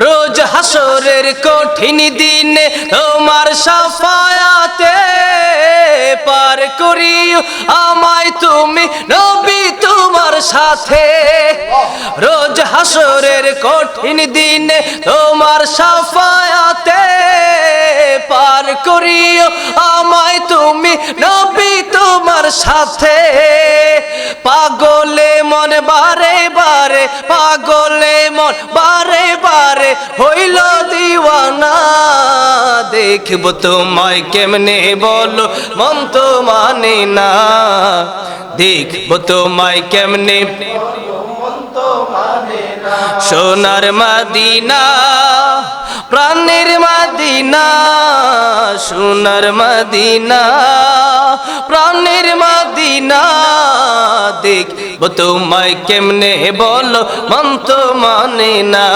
রোজ হাসরের কঠিন দিনে তোমার শাফায়াতে পার করিও আমায় তুমি নবী তোমার সাথে। রোজ হাসরের কঠিন দিনে তোমার শাফায়াতে পার করিও আমায় তুমি নবী তোমার সাথে। পাগলে মন বারে বারে, পাগলে মন বারে বারে হইল দিওয়ানা। দেখব তোমায় কেমনে বলো মন তো মানে না, দেখব তোমায় কেমনে মন তো মানে না। সোনার মদিনা প্রাণের মদিনা, সোনার মদিনা প্রাণের মদিনা, দেখব তোমায় কেমনে বলো মন তো মানে না।